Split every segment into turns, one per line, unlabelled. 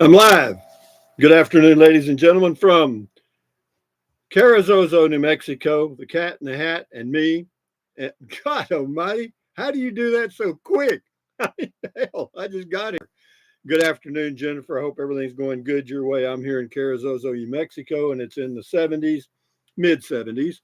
I'm live. Good afternoon, ladies and gentlemen, from CARRIZOZO, New Mexico, the cat in the hat, and me. And God almighty, how do you do that so quick? Hell, I just got here. Good afternoon, Jennifer. I hope everything's going good your way. I'm here in CARRIZOZO, New Mexico, and it's in the 70s, mid 70s.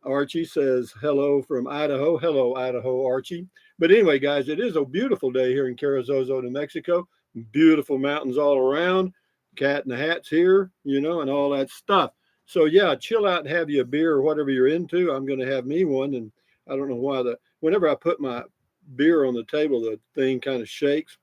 Archie says hello from Idaho. Hello, Idaho, Archie. But anyway, guys, it is a beautiful day here in CARRIZOZO, New Mexico. Beautiful mountains all around. Cat in the hat's here, and all that stuff. So yeah, chill out and have you a beer or whatever you're into. I'm going to have me one, and I don't know why whenever I put my beer on the table, the thing kind of shakes.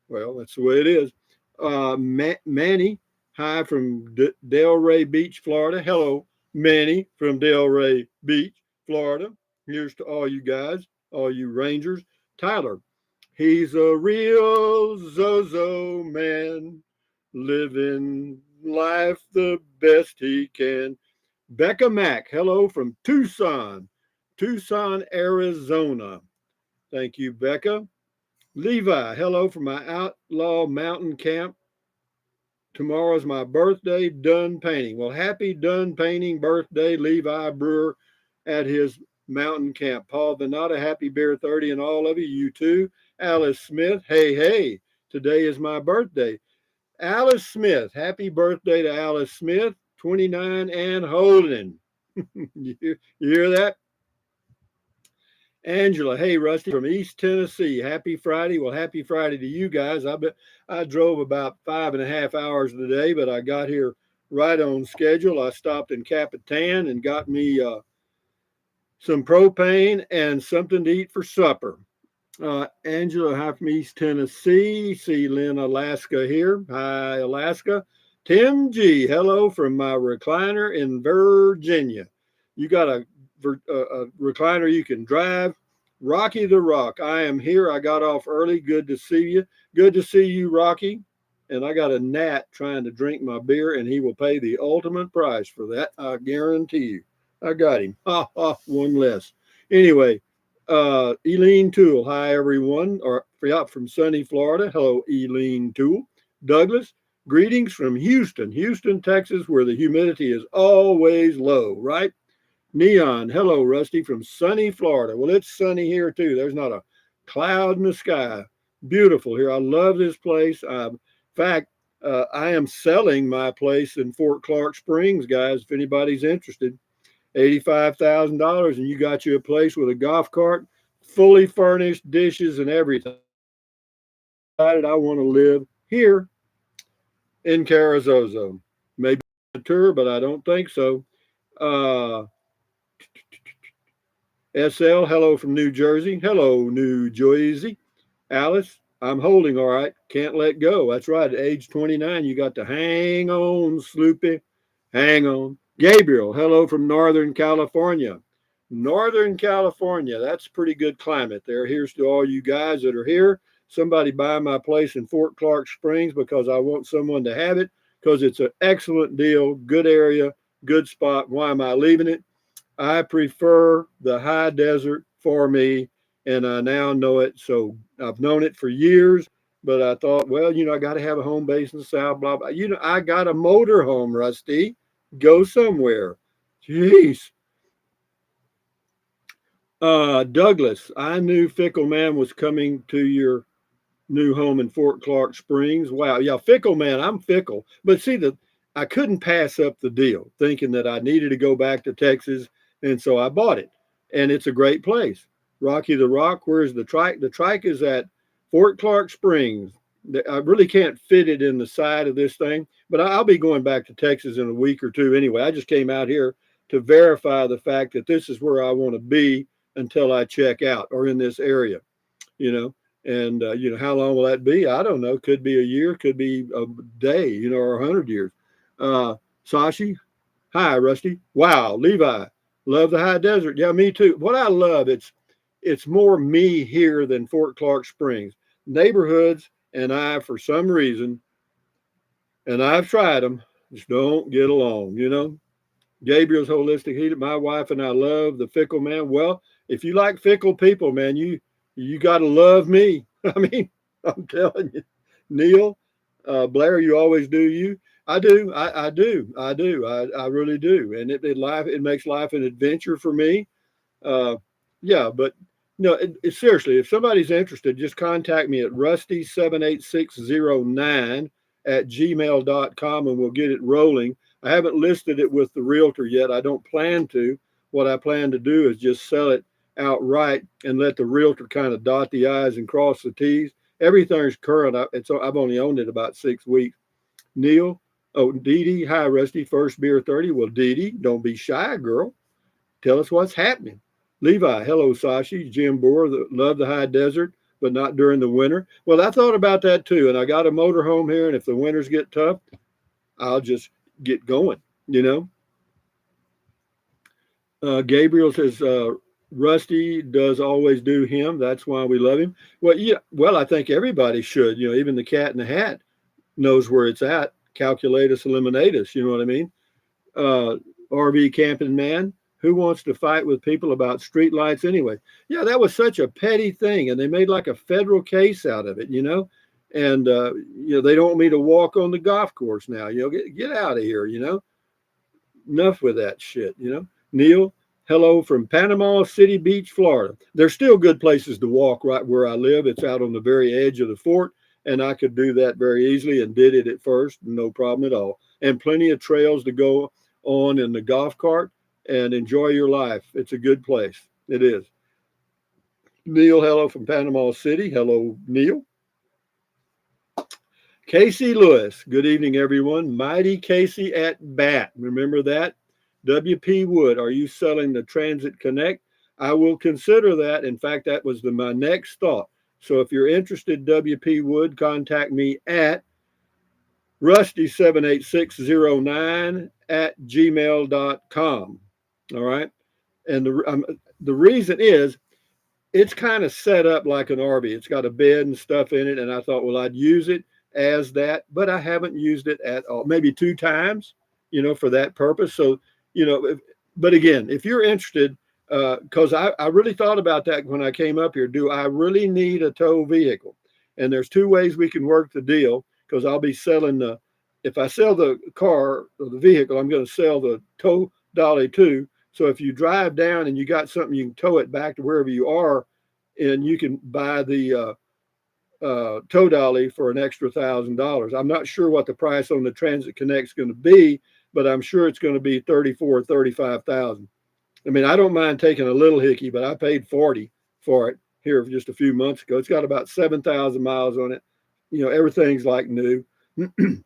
Well, that's the way it is. Manny, hi from Delray Beach, Florida. Hello, Manny from Delray Beach, Florida. Here's to all you guys, all you Rangers. Tyler, he's a real Zozo man, living life the best he can. Becca Mack, hello from Tucson, Arizona. Thank you, Becca. Levi, hello from my outlaw mountain camp. Tomorrow's my birthday, done painting. Well, happy done painting birthday, Levi Brewer at his mountain camp. Paul Venata, happy beer 30, and all of you, you too. Alice Smith, hey, hey, today is my birthday. Alice Smith, happy birthday to Alice Smith, 29 and holding. You hear that? Angela, hey Rusty from East Tennessee. Happy Friday. Well, happy Friday to you guys. I drove about 5.5 hours today, but I got here right on schedule. I stopped in Capitan and got me some propane and something to eat for supper. Angela, hi from East Tennessee. See Lynn, Alaska here. Hi, Alaska. Tim G, hello from my recliner in Virginia. You got a recliner you can drive. Rocky the Rock, I am here. I got off early. Good to see you. Good to see you, Rocky. And I got a gnat trying to drink my beer, and he will pay the ultimate price for that. I guarantee you. I got him. Ha ha, one less. Anyway, Eileen Toole, hi everyone, or from sunny Florida. Hello, Eileen Toole. Douglas, greetings from Houston, Texas, where the humidity is always low, right? Neon, hello, Rusty from sunny Florida. Well, it's sunny here too. There's not a cloud in the sky. Beautiful here. I love this place. In fact, I am selling my place in Fort Clark Springs, guys. If anybody's interested, $85,000, and you got you a place with a golf cart, fully furnished, dishes, and everything. Decided I want to live here in CARRIZOZO. Maybe a tour, but I don't think so. Uh, SL, hello from New Jersey. Hello, New Jersey. Alice, I'm holding all right. Can't let go. That's right. At age 29, you got to hang on, Sloopy. Hang on. Gabriel, hello from Northern California. Northern California, that's pretty good climate there. Here's to all you guys that are here. Somebody buy my place in Fort Clark Springs because I want someone to have it because it's an excellent deal, good area, good spot. Why am I leaving it? I prefer the high desert for me, and I now know it. So I've known it for years, but I thought, well, I got to have a home base in the South, blah, blah. I got a motor home, Rusty. Go somewhere. Jeez. Douglas, I knew Fickle Man was coming to your new home in Fort Clark Springs. Wow. Yeah, Fickle Man, I'm fickle. But see, I couldn't pass up the deal, thinking that I needed to go back to Texas. And so I bought it. And it's a great place. Rocky the Rock, where's the trike? The trike is at Fort Clark Springs. I really can't fit it in the side of this thing, but I'll be going back to Texas in a week or two anyway. I just came out here to verify the fact that this is where I want to be until I check out or in this area, you know. And, how long will that be? I don't know. Could be a year, could be a day, or 100 years. Sashi, hi, Rusty. Wow, Levi, love the high desert. Yeah, me too. What I love, it's more me here than Fort Clark Springs. Neighborhoods and I, for some reason, and I've tried them, just don't get along. Gabriel's holistic healing. My wife and I love the Fickle Man. Well, if you like fickle people, man, you got to love me. I mean, I'm telling you, Neil. Blair, you always do you. I do. I do. I do. I really do. And it makes life an adventure for me. Uh, yeah, but no, seriously, if somebody's interested, just contact me at rusty78609 at gmail.com and we'll get it rolling. I haven't listed it with the realtor yet. I don't plan to. What I plan to do is just sell it outright and let the realtor kind of dot the I's and cross the T's. Everything's current. I've only owned it about 6 weeks. Neil, oh, Dee Dee, hi, Rusty, first beer 30. Well, Dee Dee, don't be shy, girl. Tell us what's happening. Levi, hello, Sashi. Jim Boer, love the high desert, but not during the winter. Well, I thought about that too. And I got a motorhome here. And if the winters get tough, I'll just get going, you know. Gabriel says, Rusty does always do him. That's why we love him. Well, yeah, well, I think everybody should. You know, even the cat in the hat knows where it's at. Calculatus, eliminatus. You know what I mean? uh, RV camping man. Who wants to fight with people about streetlights anyway? Yeah, that was such a petty thing, and they made like a federal case out of it, you know. And they don't want me to walk on the golf course now. You know, get out of here. You know, enough with that shit. You know, Neil. Hello from Panama City Beach, Florida. There's still good places to walk right where I live. It's out on the very edge of the fort, and I could do that very easily and did it at first, no problem at all. And plenty of trails to go on in the golf cart and enjoy your life. It's a good place. It is. Neil, hello from Panama City. Hello, Neil. Casey Lewis. Good evening, everyone. Mighty Casey at bat. Remember that? WP Wood, are you selling the Transit Connect? I will consider that. In fact, that was my next thought. So if you're interested, WP Wood, contact me at rusty78609 at gmail.com. All right. And the reason is it's kind of set up like an RV. It's got a bed and stuff in it. And I thought, well, I'd use it as that, but I haven't used it at all. Maybe 2 times, for that purpose. So, but again, if you're interested, because I really thought about that when I came up here. Do I really need a tow vehicle? And there's 2 ways we can work the deal, because I'll be selling if I sell the car or the vehicle, I'm going to sell the tow dolly too. So if you drive down and you got something, you can tow it back to wherever you are, and you can buy the tow dolly for an extra $1,000. I'm not sure what the price on the Transit Connect is going to be, but I'm sure it's going to be 34 or 35,000. I mean, I don't mind taking a little hickey, but I paid 40 for it here just a few months ago. It's got about 7,000 miles on it. Everything's like new. And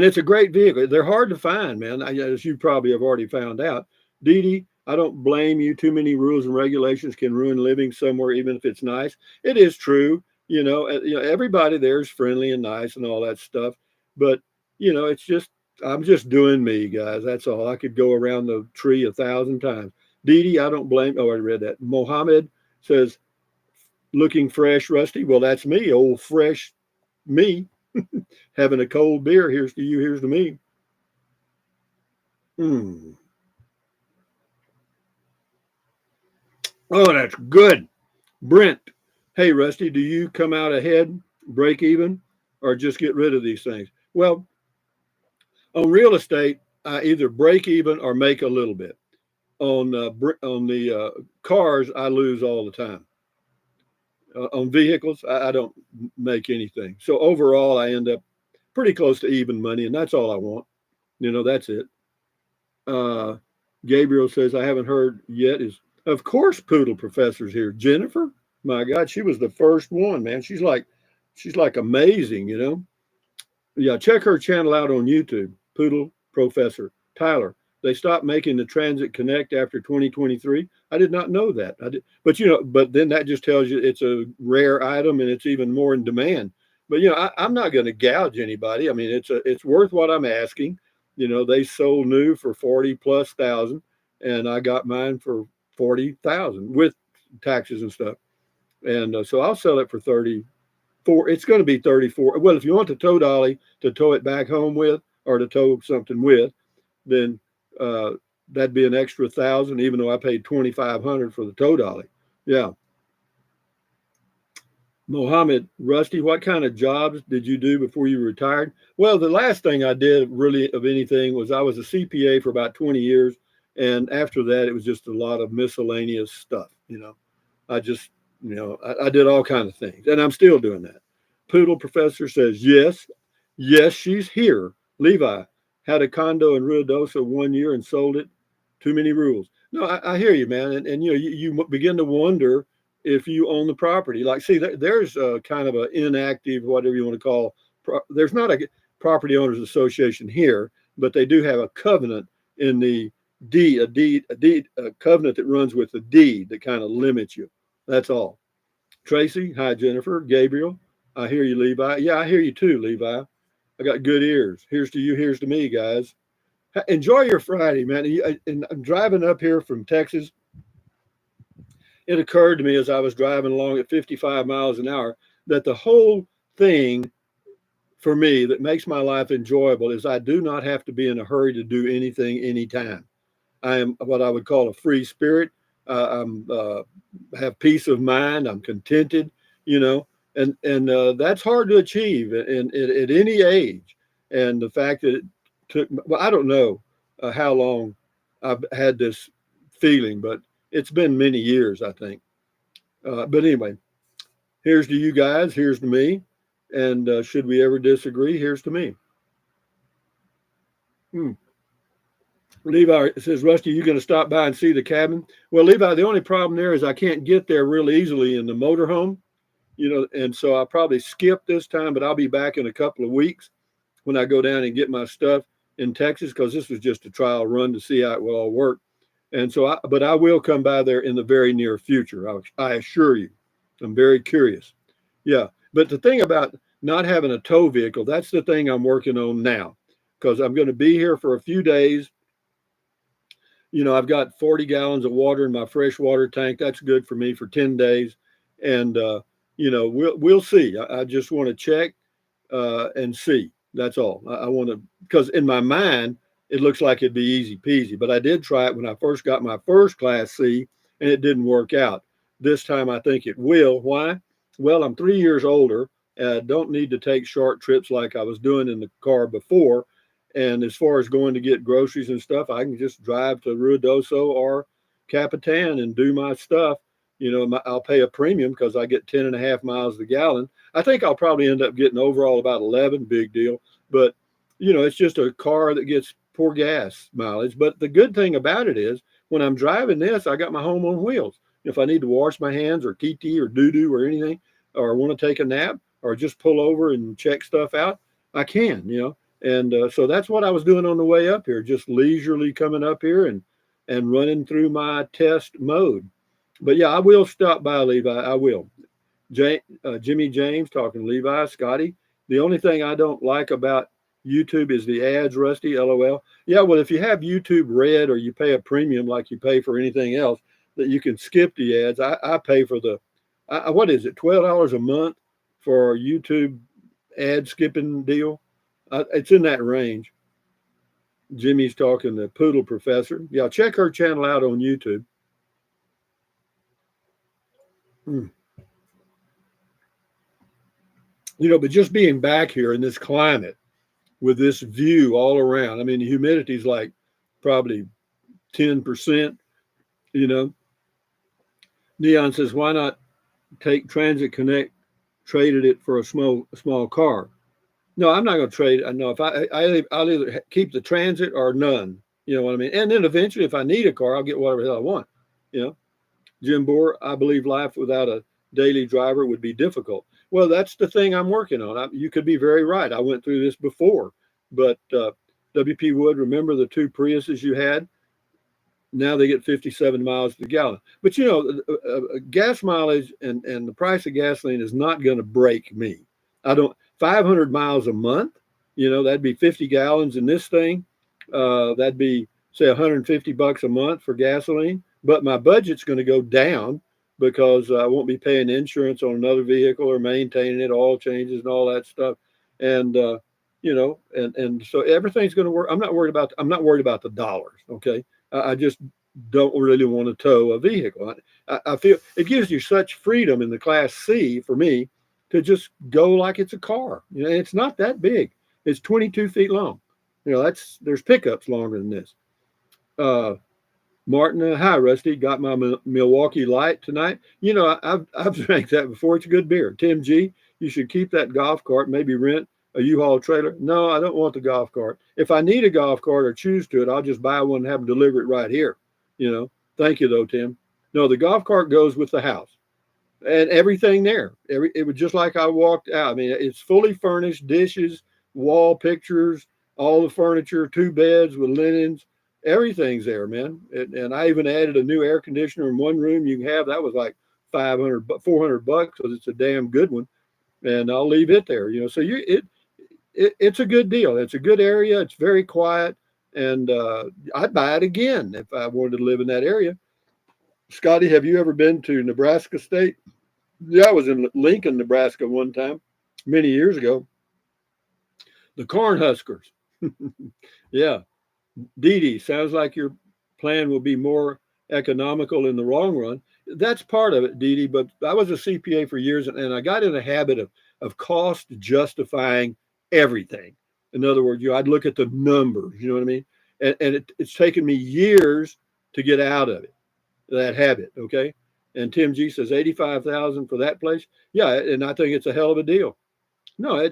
it's a great vehicle. They're hard to find, man, as you probably have already found out. Dee Dee, I don't blame you. Too many rules and regulations can ruin living somewhere, even if it's nice. It is true. Everybody there is friendly and nice and all that stuff. But, it's just, I'm just doing me, guys. That's all. I could go around the tree 1,000 times. Dee Dee, I don't blame. Oh, I read that. Mohammed says, looking fresh, Rusty. Well, that's me, old fresh me. Having a cold beer. Here's to you. Here's to me. Mm. Oh, that's good. Brent. Hey, Rusty, do you come out ahead, break even, or just get rid of these things? Well, on real estate, I either break even or make a little bit. On the cars, I lose all the time. On vehicles, I don't make anything. So overall, I end up pretty close to even money, and that's all I want. That's it. Uh, Gabriel says, I haven't heard yet. Of course, Poodle Professor's here. Jennifer, my God, she was the first one, man. She's like amazing. Yeah, check her channel out on YouTube, Poodle Professor. Tyler, they stopped making the Transit Connect after 2023. I did not know that. But then that just tells you it's a rare item and it's even more in demand. But I'm not going to gouge anybody. I mean, it's worth what I'm asking. They sold new for 40 plus thousand, and I got mine for 40,000 with taxes and stuff. And so I'll sell it for 34. It's going to be 34. Well, if you want the tow dolly to tow it back home with, or to tow something with, then that'd be an extra 1,000, even though I paid 2,500 for the tow dolly. Yeah. Mohammed Rusty, what kind of jobs did you do before you retired? Well, the last thing I did really of anything was I was a CPA for about 20 years. And after that, it was just a lot of miscellaneous stuff. I just, I did all kinds of things and I'm still doing that. Poodle Professor says, yes, yes, she's here. Levi had a condo in Ruidoso 1 year and sold it. Too many rules. No, I hear you, man. And you begin to wonder if you own the property. Like, see, there's a kind of an inactive, whatever you want to call. There's not a property owners association here, but they do have a covenant in the a covenant that runs with the deed that kind of limits you. That's all. Tracy, hi Jennifer, Gabriel, I hear you, Levi. Yeah, I hear you too, Levi. I got good ears. Here's to you. Here's to me, guys. Enjoy your Friday, man. And I'm driving up here from Texas. It occurred to me as I was driving along at 55 miles an hour that the whole thing for me that makes my life enjoyable is I do not have to be in a hurry to do anything anytime. I am what I would call a free spirit. I'm have peace of mind. I'm contented, you know, and that's hard to achieve at any age. And the fact that it took, well, I don't know how long I've had this feeling, but it's been many years, I think. But anyway, here's to you guys. Here's to me. And should we ever disagree, here's to me. Hmm. Levi says, Rusty, you going to stop by and see the cabin? Well, Levi, the only problem there is I can't get there real easily in the motorhome, and so I'll probably skip this time, but I'll be back in a couple of weeks when I go down and get my stuff in Texas because this was just a trial run to see how it will all work. And so, but I will come by there in the very near future. I assure you. I'm very curious. Yeah. But the thing about not having a tow vehicle, that's the thing I'm working on now because I'm going to be here for a few days. I've got 40 gallons of water in my fresh water tank. That's good for me for 10 days. And, we'll see. I just want to check and see. That's all. I want to, because in my mind, it looks like it'd be easy peasy. But I did try it when I first got my first Class C and it didn't work out. This time I think it will. Why? Well, I'm 3 years older. And I don't need to take short trips like I was doing in the car before. And as far as going to get groceries and stuff, I can just drive to Ruidoso or Capitan and do my stuff. I'll pay a premium because I get 10 and a half miles a gallon. I think I'll probably end up getting overall about 11, big deal. But, it's just a car that gets poor gas mileage. But the good thing about it is when I'm driving this, I got my home on wheels. If I need to wash my hands or TT or doo-doo or anything, or want to take a nap or just pull over and check stuff out, I can. And so that's what I was doing on the way up here, just leisurely coming up here and running through my test mode. But yeah, I will stop by, Levi. I will. Jimmy James talking Levi, Scotty. The only thing I don't like about YouTube is the ads, Rusty, LOL. Yeah, well, if you have YouTube Red or you pay a premium like you pay for anything else, that you can skip the ads. I pay for what is it, $12 a month for YouTube ad skipping deal? It's in that range. Jimmy's talking the Poodle Professor. Yeah, check her channel out on YouTube. Hmm. But just being back here in this climate with this view all around, I mean, the humidity is like probably 10%, you know. Neon says, why not take Transit Connect, traded it for a small car? No, I'm not going to trade. I know if I'll either keep the Transit or none. You know what I mean? And then eventually, if I need a car, I'll get whatever the hell I want. You know, Jim Bohr, I believe life without a daily driver would be difficult. Well, that's the thing I'm working on. You could be very right. I went through this before, but WP Wood, remember the two Priuses you had? Now they get 57 miles per gallon. But gas mileage and the price of gasoline is not going to break me. I don't 500 miles a month. That'd be 50 gallons in this thing. That'd be say $150 a month for gasoline. But my budget's going to go down because I won't be paying insurance on another vehicle or maintaining it, oil changes and all that stuff. And and so everything's going to work. I'm not worried about the dollars. Okay. I just don't really want to tow a vehicle. I feel it gives you such freedom in the Class C for me to just go like it's a car. You know, it's not that big. It's 22 feet long. You know, there's pickups longer than this. Uh, Martin, hi Rusty, got my Milwaukee Light tonight. You know, I've drank that before. It's a good beer. Tim G, you should keep that golf cart. Maybe rent a U-Haul trailer. No, I don't want the golf cart. If I need a golf cart or choose to it, I'll just buy one and have them deliver it right here. You know, thank you though, Tim. No, the golf cart goes with the house and everything there. It was just like I walked out. I mean, it's fully furnished, dishes, wall pictures, all the furniture, two beds with linens, everything's there, man. And I even added a new air conditioner in one room you can have. That was like 500, $400 because it's a damn good one. And I'll leave it there, you know. So it's a good deal. It's a good area. It's very quiet, and I'd buy it again if I wanted to live in that area. Scotty, have you ever been to Nebraska State? Yeah, I was in Lincoln, Nebraska one time, many years ago. The Cornhuskers. Yeah. Dee Dee, sounds like your plan will be more economical in the long run. That's part of it, Dee Dee, but I was a CPA for years and I got in a habit of cost justifying everything. In other words, I'd look at the numbers, you know what I mean? And it's taken me years to get out of it, that habit, okay? And Tim G says 85,000 for that place. Yeah, and I think it's a hell of a deal. No,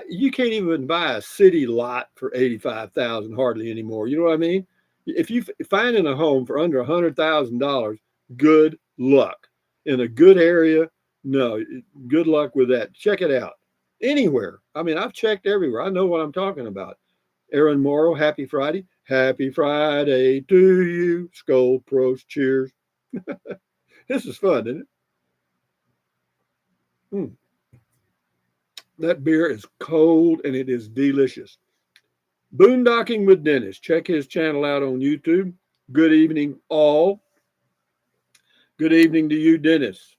you can't even buy a city lot for 85,000 hardly anymore. You know what I mean? If you finding a home for under $100,000, good luck. In a good area, no, good luck with that. Check it out. Anywhere. I mean, I've checked everywhere. I know what I'm talking about. Aaron Morrow, happy Friday. Happy Friday to you. Skull pros, cheers. This is fun, isn't it? Mm. That beer is cold and it is delicious. Boondocking with Dennis. Check his channel out on YouTube. Good evening, all. Good evening to you, Dennis.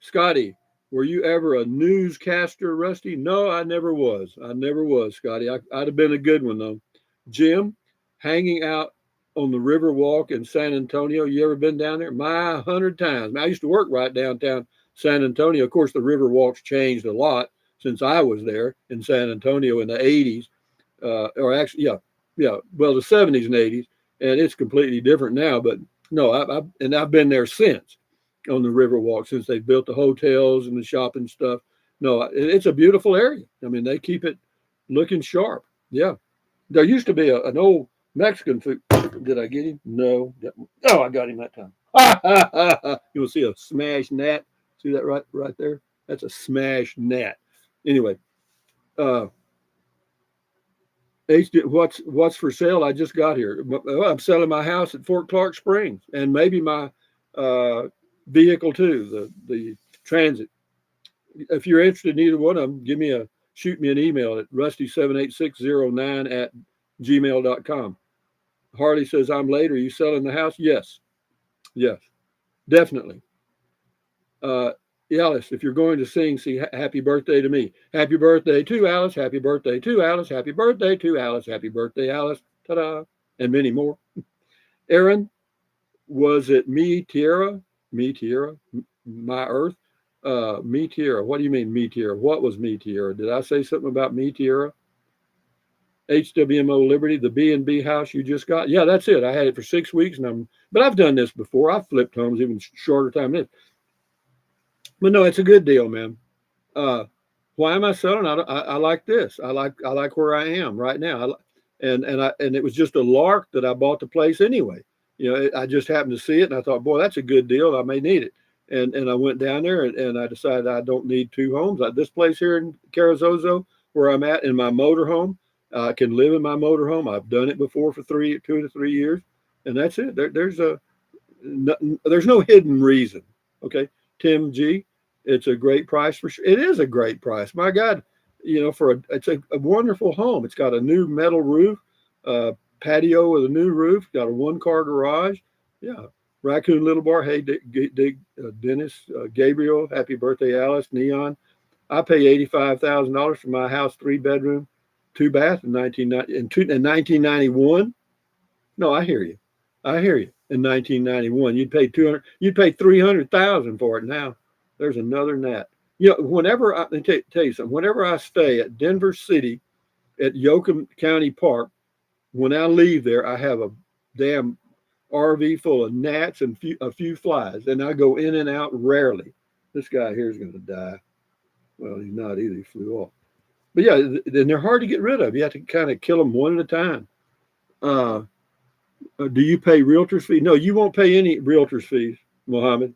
Scotty, were you ever a newscaster, Rusty? No, I never was. I never was, Scotty. I'd have been a good one, though. Jim, hanging out on the River Walk in San Antonio. You ever been down there? My 100 times. I used to work right downtown San Antonio. Of course, the River Walk's changed a lot since I was there in San Antonio in the 80s. Or actually, well, the 70s and 80s, and it's completely different now. But no, I've been there since on the Riverwalk since they built the hotels and the shopping stuff. No, it's a beautiful area. I mean, they keep it looking sharp. Yeah, there used to be an old Mexican food. Did I get him? No. Oh, I got him that time. You'll see a smashed gnat. See that right there? That's a smashed gnat. Anyway, what's for sale? I just got here. I'm selling my house at Fort Clark Springs and maybe my vehicle too, the transit. If you're interested in either one of them, shoot me an email at rusty78609@gmail.com. Harley says, I'm late. Are you selling the house? Yes, definitely. Alice, if you're going to sing, happy birthday to me. Happy birthday to Alice. Happy birthday to Alice. Happy birthday to Alice. Happy birthday, Alice. Ta-da. And many more. Aaron, was it me, Tierra? Me, Tierra? My Earth? Me, Tierra. What do you mean, me, Tierra? What was me, Tierra? Did I say something about me, Tierra? HWMO Liberty, the B&B house you just got. Yeah, that's it. I had it for 6 weeks, but I've done this before. I've flipped homes even shorter time than this. But no, it's a good deal, man. Why am I selling? I like this. I like where I am right now. And it was just a lark that I bought the place anyway. You know, I just happened to see it and I thought, boy, that's a good deal. I may need it. And I went down there and I decided I don't need two homes. This place here in CARRIZOZO, where I'm at in my motorhome, I can live in my motorhome. I've done it before for 2 to 3 years, and that's it. There's no hidden reason. Okay, Tim G, it's a great price for sure. It is a great price. My God, you know, it's a wonderful home. It's got a new metal roof, patio with a new roof, got a 1-car garage. Yeah. Raccoon Little Bar. Hey, Dennis, Gabriel, happy birthday, Alice, Neon. I pay $85,000 for my house, 3-bedroom, 2-bath in 1991. No, I hear you. In 1991, you'd pay 300,000 for it now. There's another gnat. You know, whenever I tell you something, whenever I stay at Denver City at Yoakum County Park, when I leave there, I have a damn RV full of gnats and a few flies, and I go in and out rarely. This guy here is going to die. Well, he's not either. He flew off. But yeah, and they're hard to get rid of. You have to kind of kill them one at a time. Uh, do you pay realtors fee? No, you won't pay any realtors fees, Mohammed.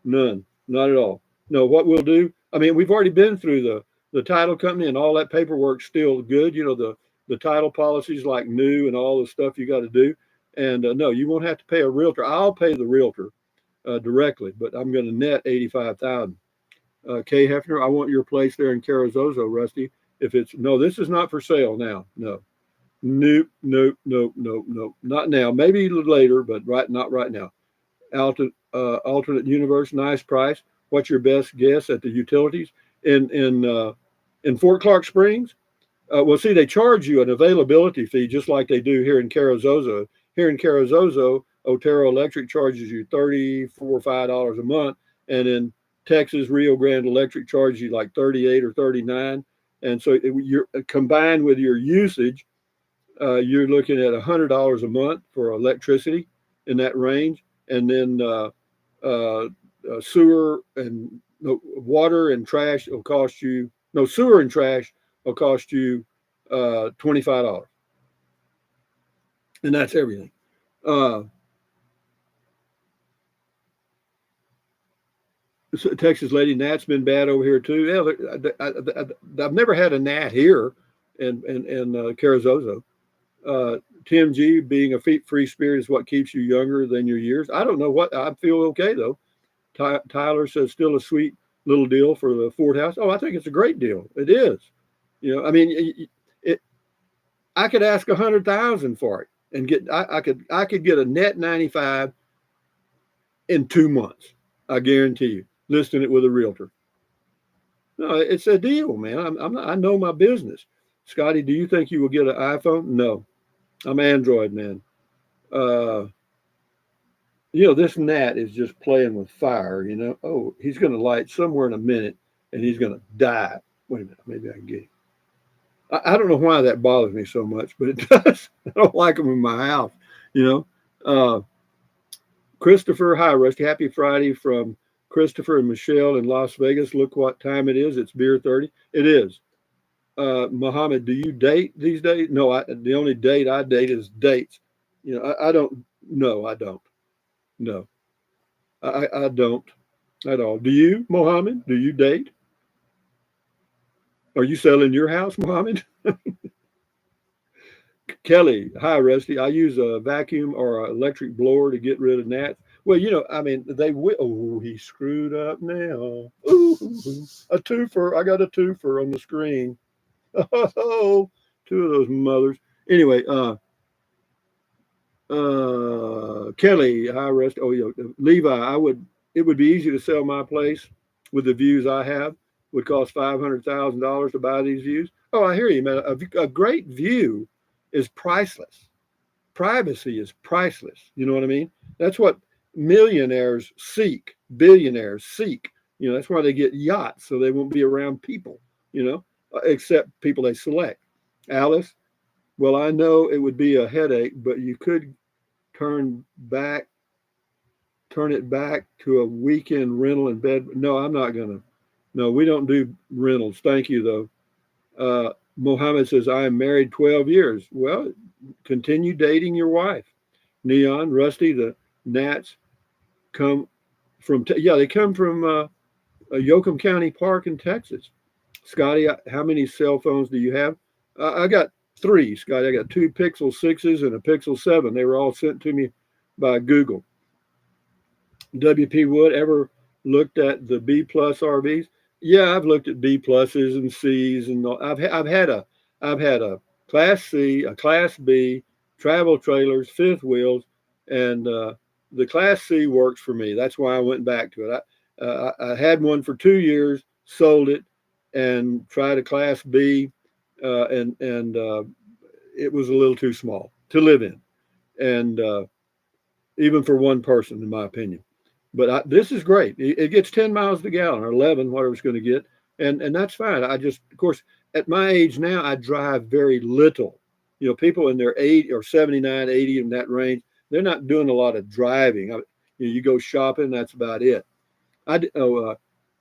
None, not at all. No, what we'll do, I mean, we've already been through the title company and all that paperwork's still good. You know, the title policies like new and all the stuff you got to do. And no, you won't have to pay a realtor. I'll pay the realtor directly, but I'm going to net 85,000. Kay Hefner, I want your place there in CARRIZOZO, Rusty. If it's no, this is not for sale now. No, nope, nope, nope, nope, nope. Not now. Maybe later, but not right now. Alternate universe, nice price. What's your best guess at the utilities in Fort Clark Springs? Well, see, they charge you an availability fee just like they do here in CARRIZOZO. Here in CARRIZOZO, Otero Electric charges you $34 or $5 a month, and in Texas, Rio Grande Electric charges you like 38 or 39. And so you're combined with your usage, you're looking at $100 a month for electricity in that range, and then sewer and no, water and trash will cost you no sewer and trash will cost you $25, and that's everything. Uh, Texas lady, gnat's been bad over here too. Yeah, I've never had a gnat here in CARRIZOZO. Tim G, being a free spirit is what keeps you younger than your years. I don't know what I feel okay though. Tyler says still a sweet little deal for the Ford house. Oh, I think it's a great deal. It is. You know, I mean, I could ask 100,000 for it and I could get a net 95 in 2 months. I guarantee you, listing it with a realtor. No, it's a deal, man. I'm not, I know my business. Scotty, do you think you will get an iPhone? No, I'm Android, man. Uh, this gnat is just playing with fire. Oh, he's going to light somewhere in a minute, and he's going to die. Wait a minute, maybe I can get him. I don't know why that bothers me so much, but it does. I don't like them in my house. You know, uh, Christopher, hi Rusty, happy Friday from Christopher and Michelle in Las Vegas. Look what time it is. It's beer 30. It is. Mohammed, do you date these days? No, the only date I date is dates. I don't. No, I don't. No, I don't at all. Do you, Mohammed? Do you date? Are you selling your house, Mohammed? Kelly, hi Rusty. I use a vacuum or an electric blower to get rid of gnats. Well, I mean, they will. Oh, he screwed up now. Ooh, a twofer. I got a twofer on the screen. Oh, two of those mothers. Anyway, Kelly, hi Rusty. Oh, yeah, Levi. It would be easy to sell my place with the views I have. Would cost $500,000 to buy these views. Oh, I hear you, man. A great view is priceless. Privacy is priceless. You know what I mean? That's what millionaires seek, billionaires seek. That's why they get yachts, so they won't be around people, except people they select. Alice, well, I know it would be a headache, but you could turn turn it back to a weekend rental in bed. No, I'm not going to. No, we don't do rentals. Thank you, though. Mohammed says, I am married 12 years. Well, continue dating your wife. Neon, Rusty, the gnats come they come from Yoakum County Park in Texas. Scotty, how many cell phones do you have? I got three, Scotty. I got two Pixel 6s and a Pixel 7. They were all sent to me by Google. WP Wood, ever looked at the B plus RVs? Yeah, I've looked at B pluses and C's, and I've had a Class C, a Class B, travel trailers, fifth wheels, and the Class C works for me. That's why I went back to it. I had one for 2 years, sold it, and tried a Class B, and it was a little too small to live in, and even for one person, in my opinion. But this is great. It gets 10 miles to the gallon or 11, whatever it's going to get. And that's fine. I just, of course, at my age now, I drive very little. You know, people in their 80 or 79, 80 in that range, they're not doing a lot of driving. You go shopping, that's about it.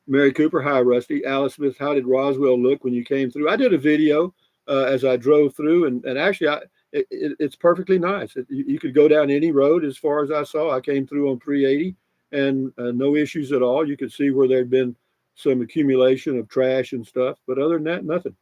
Mary Cooper, hi, Rusty. Alice Smith, how did Roswell look when you came through? I did a video as I drove through, and actually, it's perfectly nice. You could go down any road as far as I saw. I came through on 380 and no issues at all. You could see where there'd been some accumulation of trash and stuff, but other than that, nothing.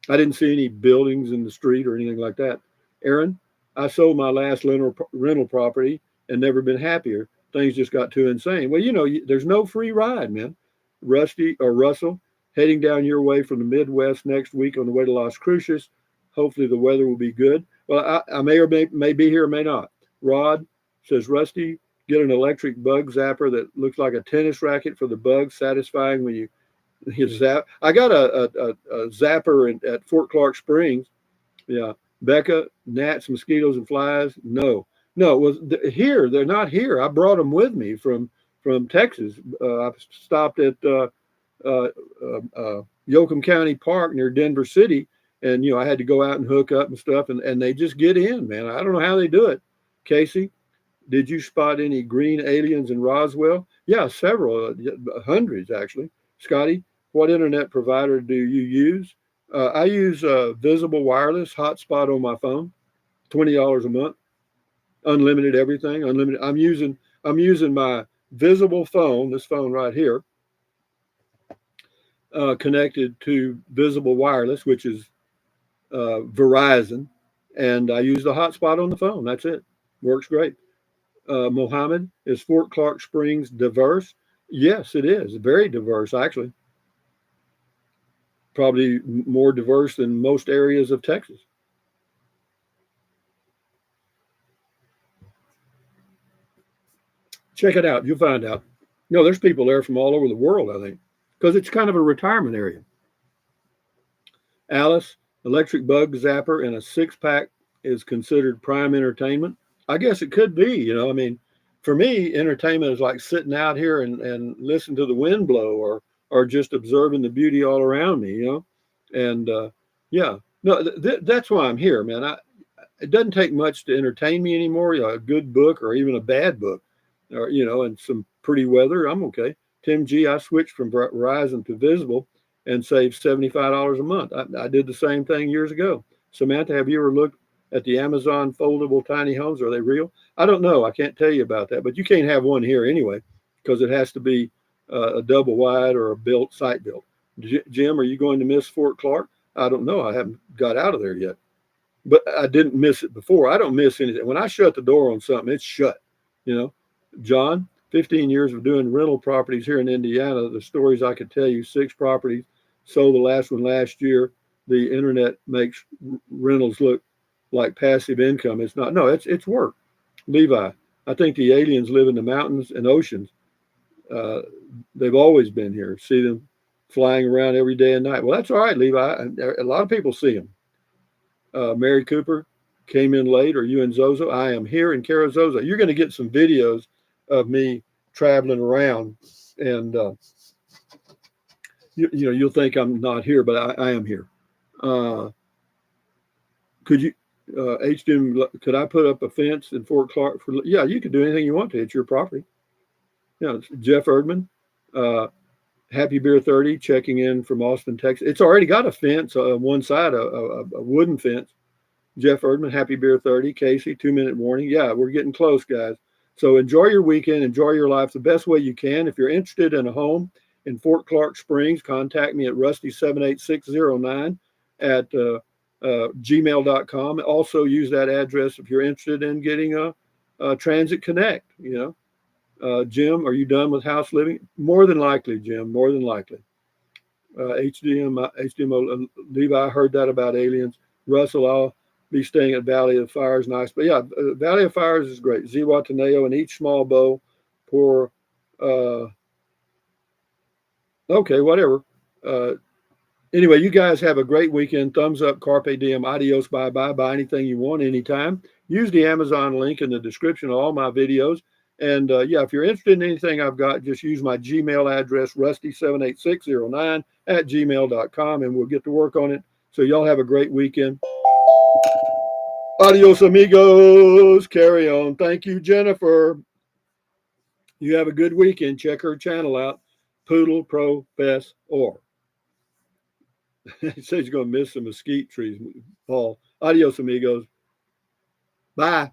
I didn't see any buildings in the street or anything like that. Aaron, I sold my last rental property and never been happier. Things just got too insane. Well, you know, there's no free ride, man. Rusty or Russell, heading down your way from the Midwest next week on the way to Las Cruces. Hopefully the weather will be good. Well, I may or may be here or may not. Rod says, Rusty, get an electric bug zapper that looks like a tennis racket for the bugs, satisfying when you zap. I got a zapper at Fort Clark Springs. Yeah. Becca, gnats, mosquitoes, and flies. No. Well, here, they're not here. I brought them with me from Texas. I stopped at Yoakum County Park near Denver City. And, you know, I had to go out and hook up and stuff. And they just get in, man. I don't know how they do it. Casey, did you spot any green aliens in Roswell? Yeah, several, hundreds, actually. Scotty, what internet provider do you use? I use Visible Wireless hotspot on my phone, $20 a month, unlimited everything, unlimited. I'm using my Visible phone, this phone right here, connected to Visible Wireless, which is Verizon, and I use the hotspot on the phone. That's it. Works great. Mohammed, is Fort Clark Springs diverse? Yes, it is. Very diverse, actually. Probably more diverse than most areas of Texas. Check it out. You'll find out. No, there's people there from all over the world, I think, because it's kind of a retirement area. Alice, electric bug zapper and a six-pack is considered prime entertainment. I guess it could be, you know, I mean, for me, entertainment is like sitting out here and listen to the wind blow or just observing the beauty all around me, you know? And yeah, no, that's why I'm here, man. It doesn't take much to entertain me anymore. You know, a good book or even a bad book, or, you know, and some pretty weather, I'm okay. Tim G, I switched from Verizon to Visible and saved $75 a month. I did the same thing years ago. Samantha, have you ever looked at the Amazon foldable tiny homes? Are they real? I don't know. I can't tell you about that, but you can't have one here anyway, because it has to be a double wide or a site built. Jim, are you going to miss Fort Clark? I don't know. I haven't got out of there yet, but I didn't miss it before. I don't miss anything. When I shut the door on something, it's shut, you know. John, 15 years of doing rental properties here in Indiana. The stories I could tell you, 6 properties, sold the last one last year. The internet makes rentals look like passive income. It's not. No, it's work. Levi, I think the aliens live in the mountains and oceans. They've always been here. See them flying around every day and night. Well, that's all right, Levi. A lot of people see them. Mary Cooper came in late. Are you in Zozo? I am here in CARRIZOZO. You're going to get some videos of me traveling around, and you know, you'll think I'm not here, but I am here. Could you, HDM, could I put up a fence in Fort Clark? Yeah, you could do anything you want to. It's your property. Yeah, Jeff Erdman, Happy Beer 30, checking in from Austin, Texas. It's already got a fence on one side, a wooden fence. Jeff Erdman, Happy Beer 30. Casey, 2-minute warning. Yeah, we're getting close, guys. So enjoy your weekend, enjoy your life the best way you can. If you're interested in a home in Fort Clark Springs, contact me at rusty78609 at gmail.com. Also use that address if you're interested in getting a Transit Connect, you know. Jim, are you done with house living? More than likely, Jim, more than likely. HDMO, Levi, I heard that about aliens. Russell, I'll be staying at Valley of Fires, nice. But yeah, Valley of Fires is great. Zihuatanejo, and each small bowl pour, okay, whatever. Anyway, you guys have a great weekend. Thumbs up, carpe diem, adios, bye-bye. Buy anything you want anytime. Use the Amazon link in the description of all my videos. And yeah, if you're interested in anything I've got, just use my Gmail address, rusty78609 @gmail.com, and we'll get to work on it. So y'all have a great weekend. Adios, amigos. Carry on. Thank you, Jennifer. You have a good weekend. Check her channel out, Poodle Professor. He says he's going to miss some mesquite trees, Paul. Adios, amigos. Bye.